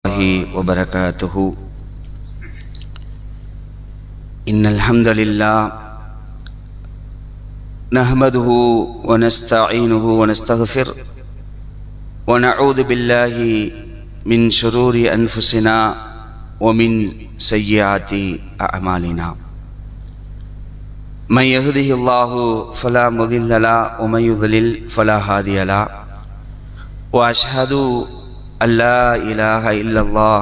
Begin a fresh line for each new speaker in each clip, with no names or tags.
وبركاته. إن الحمد لله نحمده ونستعينه ونستغفر ونعوذ بالله من شرور أنفسنا ومن سيئات أعمالنا. من يهده الله فلا مضل له ومن يضلل فلا هادي له. وأشهد أن لا إله إلا الله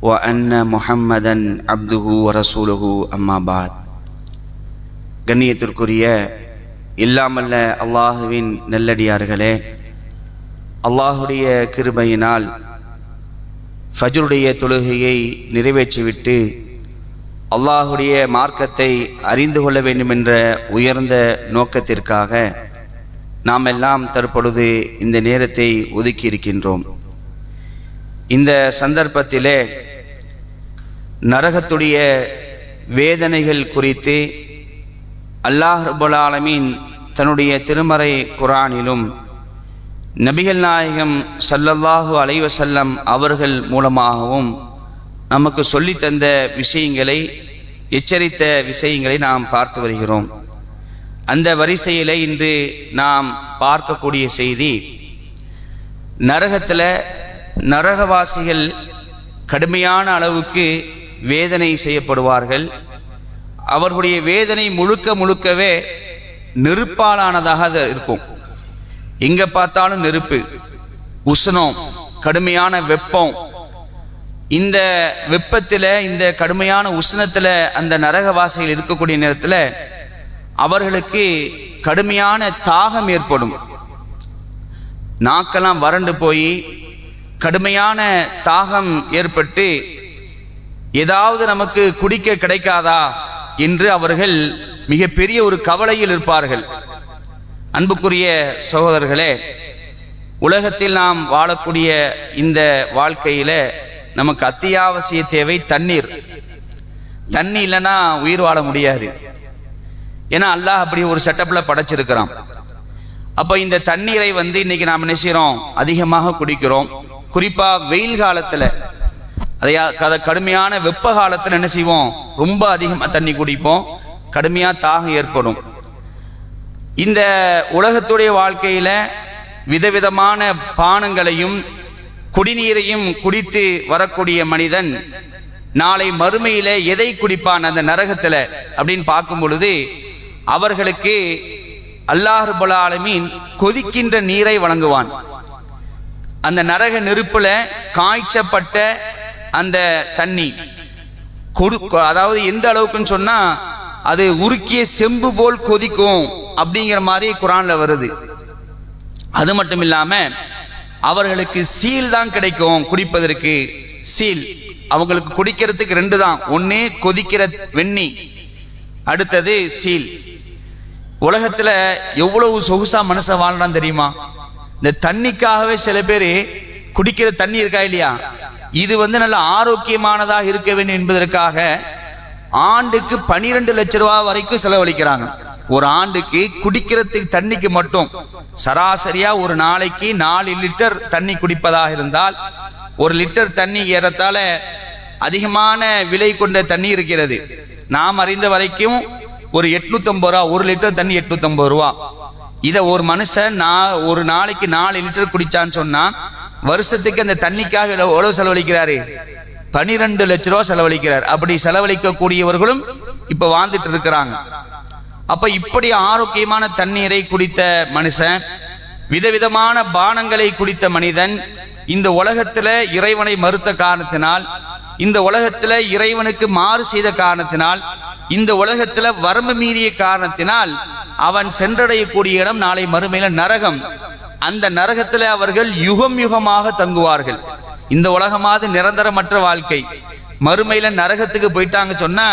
وأن محمدا عبده ورسوله أما بعد. கண்ணியத்திற்குரிய இல்லாமல்ல அல்லாஹுவின் நல்லடியார்களே, அல்லாஹுடைய கிருபையினால் ஃபஜ்ருடைய தொழுகையை நிறைவேற்றிவிட்டு அல்லாஹுடைய மார்க்கத்தை அறிந்து கொள்ள வேண்டும் என்ற உயர்ந்த நோக்கத்திற்காக நாம் எல்லாம் தற்பொழுது இந்த நேரத்தை ஒதுக்கி இருக்கின்றோம். இந்த சந்தர்ப்பத்திலே நரகத்துடைய வேதனைகள் குறித்து அல்லாஹ் ரப்பல் ஆலமீன் தன்னுடைய திருமறை குர்ஆனிலும் நபிகள் நாயகம் ஸல்லல்லாஹு அலைஹி வஸல்லம் அவர்கள் மூலமாகவும் நமக்கு சொல்லித்தந்த விஷயங்களை, எச்சரித்த விஷயங்களை நாம் பார்த்து வருகிறோம். அந்த வரிசையில் இன்று நாம் பார்க்கக்கூடிய செய்தி, நரகத்தில் நரகவாசிகள் கடுமையான அளவுக்கு வேதனை செய்யப்படுவார்கள். அவர்களுடைய வேதனை முழுக்கவே நெருப்பாலானதாக இருக்கும். எங்கே பார்த்தாலும் நெருப்பு, உஷ்ணம், கடுமையான வெப்பம். இந்த வெப்பத்தில், இந்த கடுமையான உஷ்ணத்தில் அந்த நரகவாசிகள் இருக்கக்கூடிய நேரத்தில் அவர்களுக்கு கடுமையான தாகம் ஏற்படும். நாக்கெல்லாம் வறண்டு போய் கடுமையான தாகம் ஏற்பட்டு ஏதாவது நமக்கு குடிக்க கிடைக்காதா என்று அவர்கள் மிகப்பெரிய ஒரு கவலையில் இருப்பார்கள். அன்புக்குரிய சகோதரர்களே, உலகத்தில் நாம் வாழக்கூடிய இந்த வாழ்க்கையில நமக்கு அத்தியாவசிய தேவை தண்ணீர். தண்ணி இல்லைன்னா உயிர் வாழ முடியாது. ஏன்னா அல்லாஹ் அப்படி ஒரு செட்டப்ல படைச்சிருக்கிறான். அப்போ இந்த தண்ணீரை இன்னைக்கு நாம் என்ன செய்யறோம், அதிகமாக குடிக்கிறோம். குறிப்பா வெயில் காலத்துல, அதை கடுமையான வெப்ப காலத்துல என்ன செய்வோம், ரொம்ப அதிகமாக தண்ணி குடிப்போம். கடுமையா தாகம் ஏற்படும். இந்த உலகத்துடைய வாழ்க்கையில விதவிதமான பானங்களையும் குடிநீரையும் குடித்து வரக்கூடிய மனிதன் நாளை மறுமையில எதை குடிப்பான் அந்த நரகத்துல அப்படின்னு பார்க்கும் பொழுது அவர்களுக்கு அல்லாஹ் ரப்பல் ஆலமீன் கொதிக்கின்ற நீரை வழங்குவான். அந்த நரக நெருப்புல காய்ச்சப்பட்ட அந்த தண்ணி, அதாவது எந்த அளவுக்குன்னு சொன்னா அது உருக்கிய செம்பு போல் கொதிக்கும் அப்படிங்கிற மாதிரி குர்ஆன்ல வருது. அது மட்டும் இல்லாம அவர்களுக்கு சீல் தான் கிடைக்கும் குடிப்பதற்கு. சீல் அவங்களுக்கு குடிக்கிறதுக்கு ரெண்டு தான், ஒன்னு கொதிக்கிற வெண்ணி, அடுத்தது சீல். உலகத்துல எவ்வளவு சொகுசா மனுஷன் வாழ்றான் தெரியுமா? இந்த தண்ணிக்காகவே சில பேர் குடிக்கிற தண்ணி இருக்கா இல்லையா, இது நல்ல ஆரோக்கியமானதாக இருக்க வேண்டும் என்பதற்காக ஆண்டுக்கு 12 லட்சம் ரூபாய் வரைக்கும் செலவழிக்கிறாங்க. ஒரு ஆண்டுக்கு குடிக்கிறதுக்கு தண்ணிக்கு மட்டும் சராசரியா ஒரு நாளைக்கு 4 லிட்டர் தண்ணி குடிப்பதாக இருந்தால், ஒரு லிட்டர் தண்ணி ஏறத்தாழ அதிகமான விலை கொண்ட தண்ணி இருக்கிறது. நாம் அறிந்த வரைக்கும் ஒரு 850 ரூபா, ஒரு லிட்டர் தண்ணி 850 ரூபா. இதை ஒரு மனுஷன் ஒரு நாளைக்கு 4 லிட்டர் குடிச்சான்னு சொன்னா வருஷத்துக்கு அந்த தண்ணிக்காக எவ்வளவு செலவழிக்கிறாரு? 12 லட்சம் ரூபா செலவழிக்கிறார். அப்படி செலவழிக்கக்கூடியவர்களும் இப்ப வாழ்ந்துட்டு இருக்கிறாங்க. அப்ப இப்படி ஆரோக்கியமான தண்ணீரை குடித்த மனுஷன், விதவிதமான பானங்களை குடித்த மனிதன் இந்த உலகத்துல இறைவனை மறுத்த காரணத்தினால், இந்த உலகத்துல இறைவனுக்கு மாறு செய்த காரணத்தினால், இந்த உலகத்துல வரம்பு மீறிய காரணத்தினால் அவன் சென்றடையக்கூடிய இடம் நாளை மறுமையில நரகம். அந்த நரகத்துல அவர்கள் யுகம் யுகமாக தங்குவார்கள். இந்த உலகமாவது நிரந்தரமற்ற வாழ்க்கை. மறுமையில நரகத்துக்கு போயிட்டாங்க சொன்னா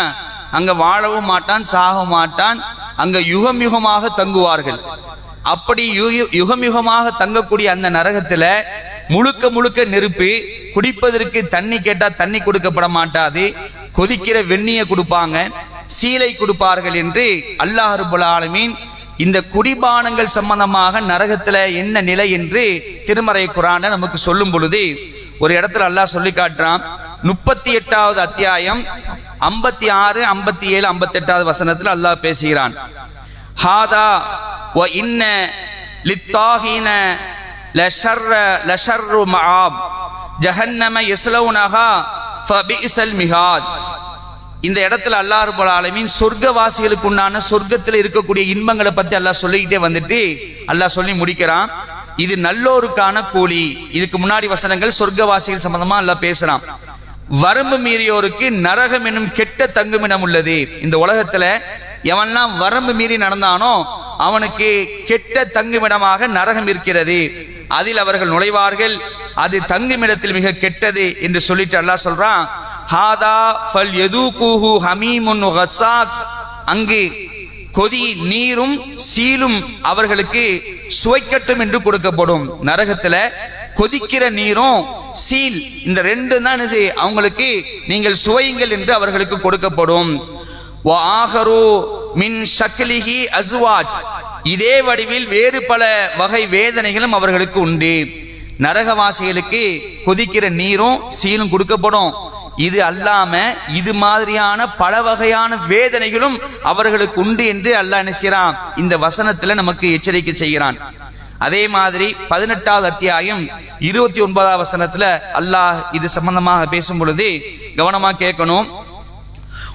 அங்க வாழவும் மாட்டான், சாகவும் மாட்டான். அங்க யுகம் யுகமாக தங்குவார்கள். அப்படி யுகம் யுகமாக தங்கக்கூடிய அந்த நரகத்துல முழுக்க நெருப்பு. குடிப்பதற்கு தண்ணி கேட்டா தண்ணி கொடுக்கப்பட மாட்டாது. கொதிக்கிற வெந்நிய கொடுப்பாங்க, சீலை கொடுப்பார்கள் என்று அல்லாஹ் ரப்பல் ஆலமீன் இந்த குடிபானங்கள் சம்பந்தமாக நரகத்துல என்ன நிலை என்று திருமறை குர்ஆன்ல நமக்கு சொல்லும் பொழுது ஒரு இடத்துல அல்லாஹ் சொல்லி காட்டுறான். 38வது அத்தியாயம் 56, 57, 58வது வசனத்தில் அல்லாஹ் பேசுகிறான். ஹாதா வ இன்ன லித்தாஹீன லஷர்ரு மஆப் ஜஹன்னம யஸ்லவுனஹா ஃபபிஇஸல் மிஹாத். இந்த இடத்துல அல்லாஹ் ரப்பல் ஆலமீன் சொர்க்கவாசிகளுக்கு உண்டான சொர்க்கத்தில் இருக்கக்கூடிய இன்பங்களை பத்தி அல்லாஹ் சொல்லிக்கிட்டே வந்துட்டு அல்லாஹ் சொல்லி முடிக்கிறான். இது நல்லோருக்கான கூலி. இதுக்கு முன்னாடி வசனங்கள் சொர்க்கவாசிகள் சம்பந்தமா அல்லாஹ் பேசுறான். வரம்பு மீறியோருக்கு நரகம் என்னும் கெட்ட தங்குமிடம் உள்ளது. இந்த உலகத்துல எவன்லாம் வரம்பு மீறி நடந்தானோ அவனுக்கு கெட்ட தங்குமிடமாக நரகம் இருக்கிறது. அதில் அவர்கள் நுழைவார்கள். அது தங்குமிடத்தில் மிக கெட்டது என்று சொல்லிட்டு அல்லாஹ் சொல்றான். ஹாதா ஃபல் யதூகுஹு ஹமீமுன் வகஸாக். அங்கு கொதி நீரும் சீலும் அவர்களுக்கு சுவைக்கட்டும் என்று கொடுக்கப்படும். நரகத்துல கொதிக்கிற நீரும் சீல், இந்த ரெண்டு தான் இது அவங்களுக்கு நீங்கள் சுவையுங்கள் என்று அவர்களுக்கு கொடுக்கப்படும். வஆஹரு மின் ஷக்லிஹி அஸ்வாஜ். இதே வடிவில் வேறு பல வகை வேதனைகளும் அவர்களுக்கு உண்டு. நரகவாசிகளுக்கு கொதிக்கிற நீரும் சீலும் கொடுக்கப்படும். இது அல்லாம இது மாதிரியான பல வகையான வேதனைகளும் அவர்களுக்கு உண்டு என்று அல்லாஹ் நினைக்கிறான். இந்த வசனத்துல நமக்கு எச்சரிக்கை செய்கிறான். அதே மாதிரி 18வது அத்தியாயம் 29வது வசனத்துல அல்லாஹ் இது சம்பந்தமாக பேசும் பொழுது கவனமா கேட்கணும்.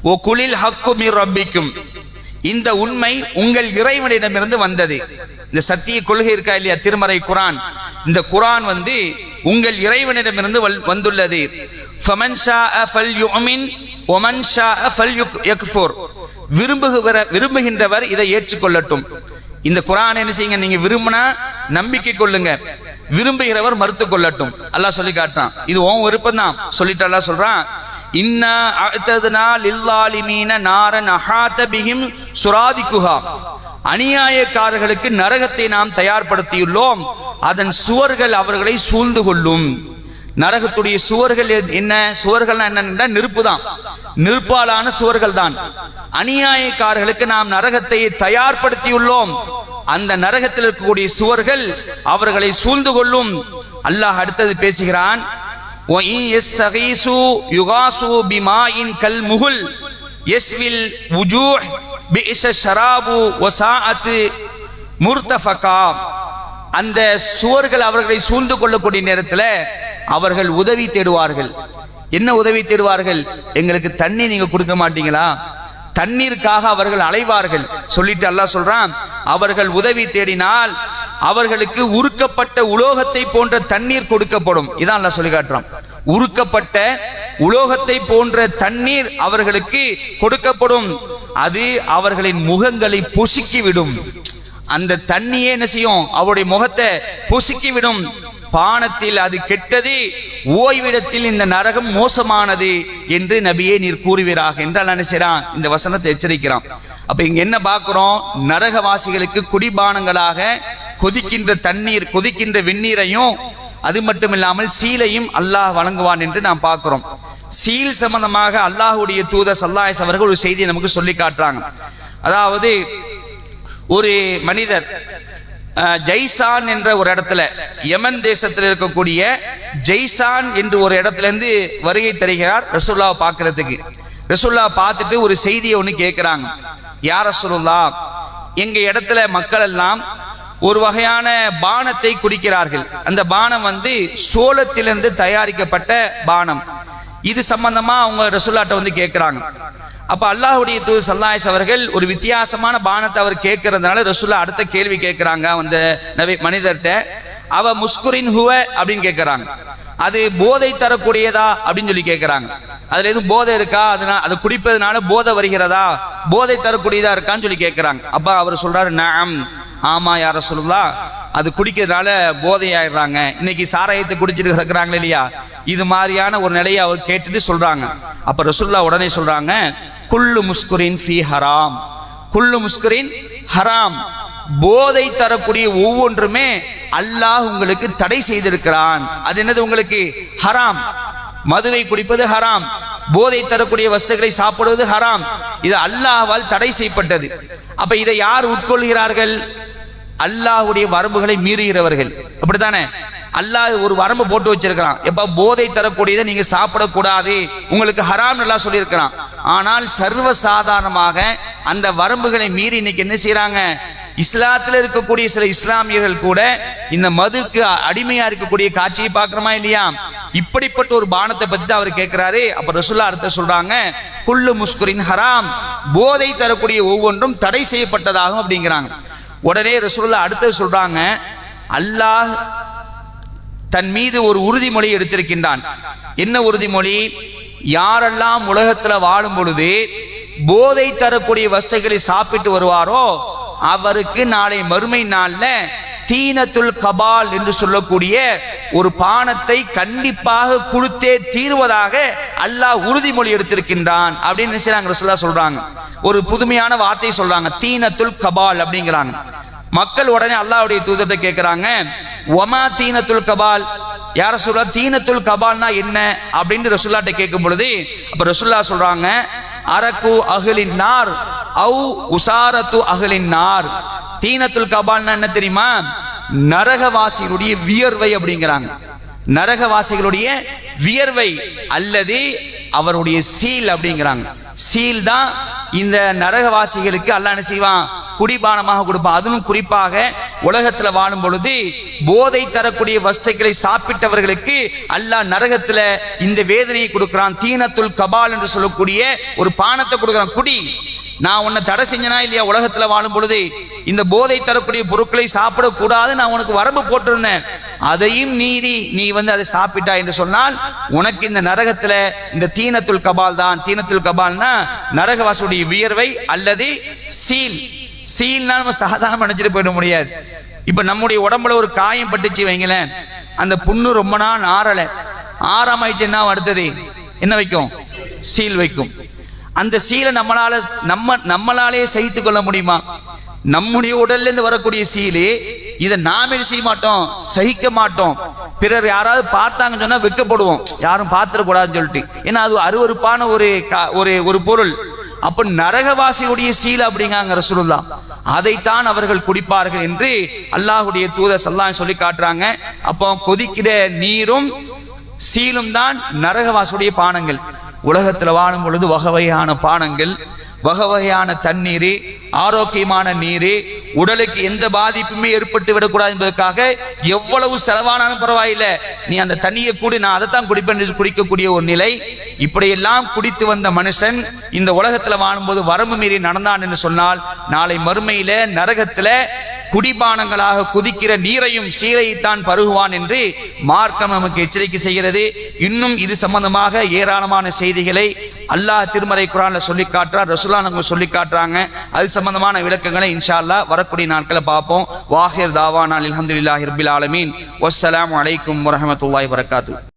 ஓ குலில் ஹக்கு மிர் ரப்பிக்கும். இந்த உண்மை உங்கள் இறைவனிடமிருந்து வந்தது. இந்த சத்திய கொள்கை இருக்கா இல்லையா, திருமறை குரான், இந்த குரான் உங்கள் இறைவனிடமிருந்து வந்துள்ளது. ஃபமன் ஷாஅ ஃபல்யுமின் வமன் ஷாஅ ஃபல்யக்ஃபுர். விரும்புகின்றவர் இதை ஏற்றுக்கொள்ளட்டும். இந்த குரான் என்ன செய்யுங்க, நீங்க விரும்பினா நம்பிக்கை கொள்ளுங்க, விரும்புகிறவர் மறுத்து கொள்ளட்டும். அல்லாஹ் சொல்லி காட்டுறான். இது உன் விருப்பம் தான் சொல்லிட்டு அல்லாஹ் சொல்றான். இன்னா அஅததுனா லில்லாலிமீன நாரன் அஹாத பிஹிம் சுராதிகுஹா. அநியாயக்காரர்களுக்கு நரகத்தை நாம் தயார்படுத்தியுள்ளோம், அதன் சுவர்கள் அவர்களை சூழ்ந்து கொள்ளும். நரகத்துடைய சுவர்கள் என்ன? சுவர்கள் என்ன? நெருப்பு தான், நெருப்பாலான சுவர்கள் தான். அநியாயக்காரர்களுக்கு நாம் நரகத்தை தயார்படுத்தியுள்ளோம், அந்த நரகத்தில் இருக்கக்கூடிய சுவர்கள் அவர்களை சூழ்ந்து கொள்ளும். அல்லாஹ் அடுத்தது பேசுகிறான். அந்த சுவர்கள் அவர்களை சூழ்ந்து கொள்ளக்கூடிய நேரத்தில் அவர்கள் உதவி தேடுவார்கள். என்ன உதவி தேடுவார்கள்? எங்களுக்கு தண்ணி நீங்க கொடுக்க மாட்டீங்களா? தண்ணீருக்காக அவர்கள் அலைவார்கள். சொல்லிட்டு அல்லாஹ் சொல்றான், அவர்கள் உதவி தேடினால் அவர்களுக்கு உருக்கப்பட்ட உலோகத்தை போன்ற தண்ணீர் கொடுக்கப்படும். இதான் அல்லாஹ் சொல்லி காட்டுறான். உருக்கப்பட்ட உலோகத்தை போன்ற தண்ணீர் அவர்களுக்கு கொடுக்கப்படும். அது அவர்களின் முகங்களை பொசுக்கிவிடும். அந்த தண்ணியே என்ன செய்யும்? அவருடைய முகத்தை பொசுக்கிவிடும். பானத்தில் அது கெட்டது, ஓய்விடத்தில் இந்த நரகம் மோசமானது என்று நபியே நீர் கூறுவீராக என்று அல்லாஹ் நினைச்சான். இந்த வசனத்தை எச்சரிக்கிறான். அப்ப இங்க என்ன பார்க்கிறோம்? நரகவாசிகளுக்கு குடிபானங்களாக கொதிக்கின்ற தண்ணீர், கொதிக்கின்ற வெந்நீரையும் அது மட்டும் இல்லாமல் சீலையும் அல்லாஹ் வழங்குவான் என்று நாம் பார்க்கிறோம். சீல் சம்பந்தமாக அல்லாஹுடைய தூதர் ஸல்லல்லாஹு அலைஹி வஸல்லம் அவர்கள் ஒரு செய்தியை நமக்கு சொல்லி காட்டுறாங்க. அதாவது ஒரு மனிதர் ஜெய்சான் என்ற ஒரு இடத்துல, யமன் தேசத்தில் இருக்கக்கூடிய ஜெய்சான் என்று ஒரு இடத்துல இருந்து வருகை தருகிறார் ரசூலுல்லாஹ் பார்க்கிறதுக்கு. ரசூலுல்லாஹ் பார்த்துட்டு ஒரு செய்தியை ஒன்று கேட்கிறாங்க. யார் ரசூலுல்லாஹ், எங்க இடத்துல மக்கள் எல்லாம் ஒரு வகையான பானத்தை குடிக்கிறார்கள். அந்த பானம் சோளத்திலிருந்து தயாரிக்கப்பட்ட பானம். இது சம்பந்தமா அவங்க ரசூலுல்லாஹ்ட்ட கேட்கிறாங்க. அப்ப அல்லாஹ்வுடைய தூதர் ஸல்லல்லாஹு அலைஹி அவர்கள் ஒரு வித்தியாசமான பானத்தை அவர் கேட்கறதுனால ரசூலுல்லாஹ் அடுத்த கேள்வி கேட்கிறாங்க அந்த நபி மனிதர்கிட்ட. அவ முஸ்குரின் ஹுவ அப்படின்னு கேட்கிறாங்க. அது போதை தரக்கூடியதா அப்படின்னு சொல்லி கேட்கிறாங்க. அதுல எதுவும் போதை இருக்கா? அதனால அது குடிப்பதனால போதை வருகிறதா, போதை தரக்கூடியதா இருக்கான்னு சொல்லி கேட்கிறாங்க. அப்ப அவர் சொல்றாரு, நஅம், ஆமா யா ரசூலுல்லாஹ், அது குடிக்கிறதுனால போதையாயிடுறாங்க. இன்னைக்கு சாராயத்தை குடிச்சிட்டு இருக்கிறாங்களே இல்லையா, இது மாதிரியான ஒரு நிலையை அவர் கேட்டுட்டு சொல்றாங்க. அப்ப ரசூலுல்லாஹ் உடனே சொல்றாங்க, குல்லு முஸ்குரின் ஃபீ ஹராம், குல்லு முஸ்குரின் ஹராம். போதை தரக்கூடிய ஒவ்வொன்றுமே அல்லாஹ் உங்களுக்கு தடை செய்திருக்கிறான். அது என்னது? உங்களுக்கு ஹராம். மதுவை குடிப்பது ஹராம், போதை தரக்கூடிய வஸ்துக்களை சாப்பிடுவது ஹராம். இது அல்லாஹ்வால் தடை செய்யப்பட்டது. அப்ப இதை யார் உட்கொள்கிறார்கள்? அல்லாஹ்வுடைய வரம்புகளை மீறுகிறவர்கள். அப்படித்தானே? அல்லாஹ் ஒரு வரம்பு போட்டு வச்சிருக்கிறான். எப்ப போதை தரக்கூடியதை நீங்க சாப்பிடக்கூடாது, உங்களுக்கு ஹராம் எல்லாம் சொல்லியிருக்கிறான். ஆனால் சர்வசாதாரணமாக அந்த வரம்புகளை மீறி இன்னைக்கு என்ன செய்யறாங்க, இஸ்லாத்தில் இருக்கக்கூடிய சில இஸ்லாமியர்கள் கூட இந்த மதுக்கு அடிமையா இருக்கக்கூடிய காட்சியை பார்க்கிறோமா இல்லையா? இப்படிப்பட்ட ஒரு பானத்தை பத்தி அவர் கேட்கிறாரு. அப்ப ரசூலுல்லாஹ் அடுத்து சொல்றாங்க, குல்லு முஸ்குரின் ஹராம், போதை தரக்கூடிய ஒவ்வொன்றும் தடை செய்யப்பட்டதாகும் அப்படிங்கிறாங்க. உடனே ரசூலுல்லாஹ் அடுத்து சொல்றாங்க, அல்லாஹ் தன் மீது ஒரு உறுதிமொழி எடுத்திருக்கின்றான். என்ன உறுதிமொழி? யாரெல்லாம் உலகத்துல வாழும் பொழுது போதை தரக்கூடிய வஸ்துகளை சாப்பிட்டு வருவாரோ அவருக்கு நாளை மறுமை நாள்ல தீனத்துல் கபால் என்று சொல்லக்கூடிய ஒரு பானத்தை கண்டிப்பாக கொடுத்தே தீர்வதாக அல்லாஹ் உறுதிமொழி எடுத்திருக்கின்றான் அப்படின்னு ரசூலுல்லாஹ் சொல்றாங்க. ஒரு புதுமையான வார்த்தை சொல்றாங்க, தீனத்துல் கபால் அப்படிங்கிறாங்க. மக்கள் உடனே அல்லாஹ்வுடைய தூதர்கிட்ட கேட்கிறாங்க, ஒமா தீனத்துல் கபால், யார சொல்ற தீனத்துல் கபால்னா என்ன அப்படின்னு ரசூலுல்லாஹ்ட்ட கேட்கும் பொழுது அப்ப ரசூலுல்லாஹ் சொல்றாங்க, அரக்கு அஹ்லின் நார் அவு உசாரத்து அஹ்லின் நார். தீனத்துல் கபால்னா என்ன தெரியுமா? நரகவாசிகளுடைய வியர்வை அப்படிங்கிறாங்க. நரகவாசிகளுடைய வியர்வை அல்லது அவருடைய சீல் அப்படிங்கிறாங்க. சீல் தான் இந்த நரகவாசிகளுக்கு அல்லாஹ் என்ன செய்வான், குடிபானமாக கொடுப்பான். அதுவும் குறிப்பாக உலகத்துல வாழும் பொழுது போதை தரக்கூடிய வஸ்துக்களை சாப்பிட்டவர்களுக்கு அல்லாஹ் நரகத்துல இந்த வேதனையை கொடுக்கிறான். தீனத்துல் கபால் என்று சொல்லக்கூடிய ஒரு பானத்தை கொடுக்கிறான். குடி, நான் உன்னை தடை செஞ்சனா இல்லையா? உலகத்துல வாழும் பொழுது இந்த போதை தரக்கூடிய பொருட்களை சாப்பிடக்கூடாது நான் உனக்கு வரம்பு போட்டிருந்தேன், அதையும் மீறி நீ அதை சாப்பிட்டா என்று சொன்னால் உனக்கு இந்த நரகத்துல இந்த தீனத்துல் கபால் தான். தீனத்துல் கபால்னா நரகவாசுடைய வியர்வை அல்லது சீல். சீல்னா நம்ம சாதாரண நினைச்சிட்டு போயிட முடியாது. இப்ப நம்முடைய உடம்புல ஒரு காயம் பட்டுச்சு வைங்களேன், அந்த புண்ணு ரொம்ப நாள் ஆறாமாயிடுச்சுன்னா அடுத்தது என்ன வைக்கும்? சீல் வைக்கும். அந்த சீலை நம்மளாலே சகித்து கொள்ள முடியுமா? நம்முடைய உடல்ல இருந்து வரக்கூடிய சீலு இதை நாமே செய்ய மாட்டோம், சகிக்க மாட்டோம். பிறர் யாராவது பார்த்தாங்கன்னு சொன்னா வெட்கப்படுவோம், யாரும் பார்த்துடக்கூடாதுன்னு சொல்லிட்டு. ஏன்னா அது அருவருப்பான ஒரு பொருள். அப்ப நரகவாசியுடைய சீல் அப்படிங்காங்க ரசூலுல்லாஹ், அதைத்தான் அவர்கள் குடிப்பார்கள் என்று அல்லாஹ்வுடைய தூதர் ஸல்லல்லாஹு அலைஹி சொல்லி காட்டுறாங்க. அப்போ கொதிக்கிற நீரும் சீலும் தான் நரகவாசியுடைய பானங்கள். உலகத்துல வாழும் பொழுது வகையான பானங்கள், வகையான தண்ணீர், ஆரோக்கியமான நீர், உடலுக்கு எந்த பாதிப்புமே ஏற்பட்டு விடக்கூடாது என்பதற்காக எவ்வளவு செலவானாலும் பரவாயில்லை, நீ அந்த தண்ணியை கூடி நான் அதைத்தான் குடிப்பேன் குடிக்கக்கூடிய ஒரு நிலை. இப்படியெல்லாம் குடித்து வந்த மனுஷன் இந்த உலகத்துல வாழும்போது வரம்பு மீறி நடந்தான் என்று சொன்னால் நாளை மறுமையில நரகத்துல குடிபானங்களாக குதிக்கிற நீரையும் சீரைத்தான் பருகுவான் என்று மார்க்கம் நமக்கு எச்சரிக்கை செய்கிறது. இன்னும் இது சம்பந்தமாக ஏராளமான செய்திகளை அல்லாஹ் திருமறை குர்ஆன்ல சொல்லி காட்டுறார், ரசூலுல்லாஹ் நமக்கு சொல்லி காட்டுறாங்க. அது சம்பந்தமான விளக்கங்களை இன்ஷா அல்லாஹ் வரக்கூடிய நாட்களை பார்ப்போம். வாஹிர் தாவானா அல்ஹம்துலில்லாஹி ரப்பில் ஆலமீன். வஸ்ஸலாமு அலைக்கும் வரஹ்மத்துல்லாஹி வபரகாத்துஹு.